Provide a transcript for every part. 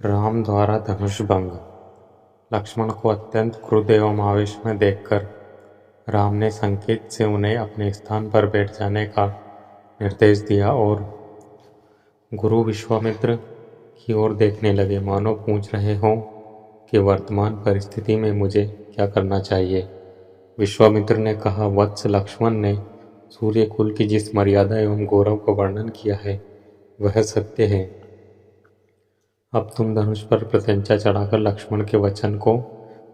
राम द्वारा धनुष भंग। लक्ष्मण को अत्यंत क्रुद्ध एवं आवेश में देखकर राम ने संकेत से उन्हें अपने स्थान पर बैठ जाने का निर्देश दिया और गुरु विश्वामित्र की ओर देखने लगे, मानो पूछ रहे हों कि वर्तमान परिस्थिति में मुझे क्या करना चाहिए। विश्वामित्र ने कहा, वत्स लक्ष्मण ने सूर्य कुल की जिस मर्यादा एवं गौरव का वर्णन किया है वह सत्य है। अब तुम धनुष पर प्रत्यंचा चढ़ाकर लक्ष्मण के वचन को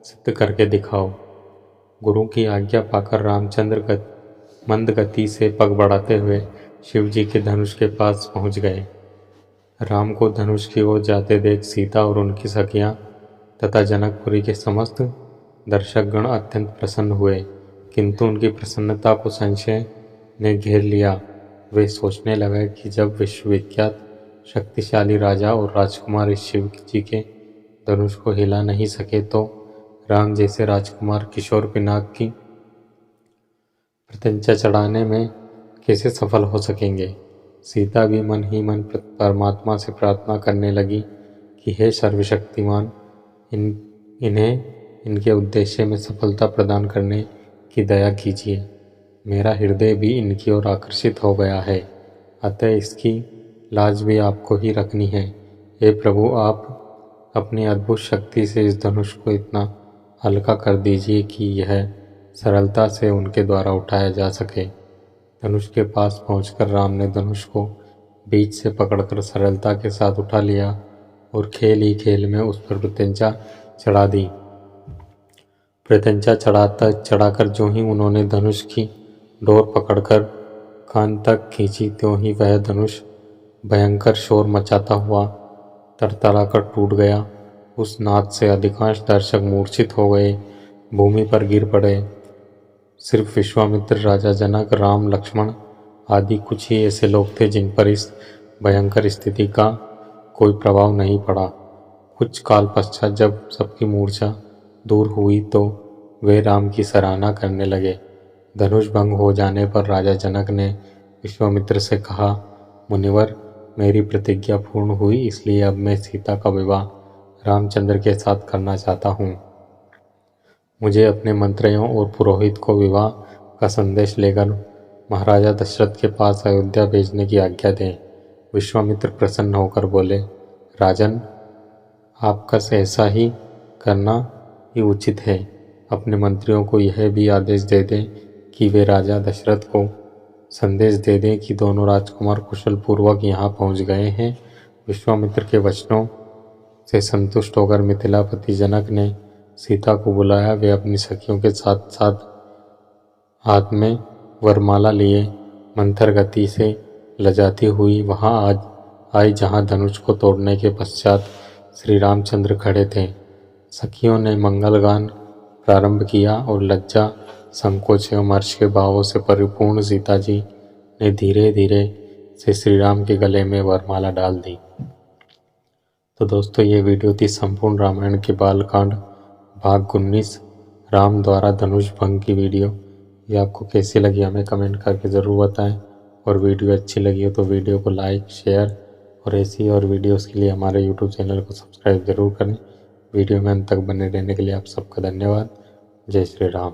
सिद्ध करके दिखाओ। गुरु की आज्ञा पाकर रामचंद्र मंद गति से पग बढ़ाते हुए शिव जी के धनुष के पास पहुंच गए। राम को धनुष की ओर जाते देख सीता और उनकी सखियां तथा जनकपुरी के समस्त दर्शकगण अत्यंत प्रसन्न हुए, किंतु उनकी प्रसन्नता को संशय ने घेर लिया। वे सोचने लगे कि जब विश्वविख्यात शक्तिशाली राजा और राजकुमार इस शिव जी के धनुष को हिला नहीं सके तो राम जैसे राजकुमार किशोर पिनाक की प्रत्यंचा चढ़ाने में कैसे सफल हो सकेंगे। सीता भी मन ही मन परमात्मा से प्रार्थना करने लगी कि हे सर्वशक्तिमान, इन्हें इनके उद्देश्य में सफलता प्रदान करने की दया कीजिए। मेरा हृदय भी इनकी ओर आकर्षित हो गया है, अतः इसकी लाज भी आपको ही रखनी है। हे प्रभु, आप अपनी अद्भुत शक्ति से इस धनुष को इतना हल्का कर दीजिए कि यह सरलता से उनके द्वारा उठाया जा सके। धनुष के पास पहुंचकर राम ने धनुष को बीच से पकड़कर सरलता के साथ उठा लिया और खेल ही खेल में उस पर प्रत्यंचा चढ़ा दी। प्रत्यंचा चढ़ाकर जो ही उन्होंने धनुष की डोर पकड़कर कान तक खींची, त्यों ही वह धनुष भयंकर शोर मचाता हुआ तरतराकर टूट गया। उस नाद से अधिकांश दर्शक मूर्छित हो गए, भूमि पर गिर पड़े। सिर्फ विश्वामित्र, राजा जनक, राम, लक्ष्मण आदि कुछ ही ऐसे लोग थे जिन पर इस भयंकर स्थिति का कोई प्रभाव नहीं पड़ा। कुछ काल पश्चात जब सबकी मूर्छा दूर हुई तो वे राम की सराहना करने लगे। धनुष भंग हो जाने पर राजा जनक ने विश्वामित्र से कहा, मुनिवर, मेरी प्रतिज्ञा पूर्ण हुई, इसलिए अब मैं सीता का विवाह रामचंद्र के साथ करना चाहता हूँ। मुझे अपने मंत्रियों और पुरोहित को विवाह का संदेश लेकर महाराजा दशरथ के पास अयोध्या भेजने की आज्ञा दें। विश्वामित्र प्रसन्न होकर बोले, राजन, आपका ऐसा ही करना ही उचित है। अपने मंत्रियों को यह भी आदेश दे दें कि वे राजा दशरथ को संदेश दे दें कि दोनों राजकुमार कुशल पूर्वक यहाँ पहुँच गए हैं। विश्वामित्र के वचनों से संतुष्ट होकर मिथिलापति जनक ने सीता को बुलाया। वे अपनी सखियों के साथ साथ हाथ में वरमाला लिए मंथर गति से लजाती हुई वहाँ आई जहाँ धनुष को तोड़ने के पश्चात श्री रामचंद्र खड़े थे। सखियों ने मंगलगान प्रारंभ किया और लज्जा, संकोच एवं हर्ष के भावों से परिपूर्ण सीता जी ने धीरे धीरे से श्री राम के गले में वरमाला डाल दी। तो दोस्तों, ये वीडियो थी संपूर्ण रामायण के बालकांड भाग 19 राम द्वारा धनुष भंग की वीडियो। ये आपको कैसी लगी हमें कमेंट करके ज़रूर बताएं, और वीडियो अच्छी लगी हो तो वीडियो को लाइक, शेयर और ऐसी और वीडियोस के लिए हमारे यूट्यूब चैनल को सब्सक्राइब ज़रूर करें। वीडियो में अंत तक बने रहने के लिए आप सबका धन्यवाद। जय श्री राम।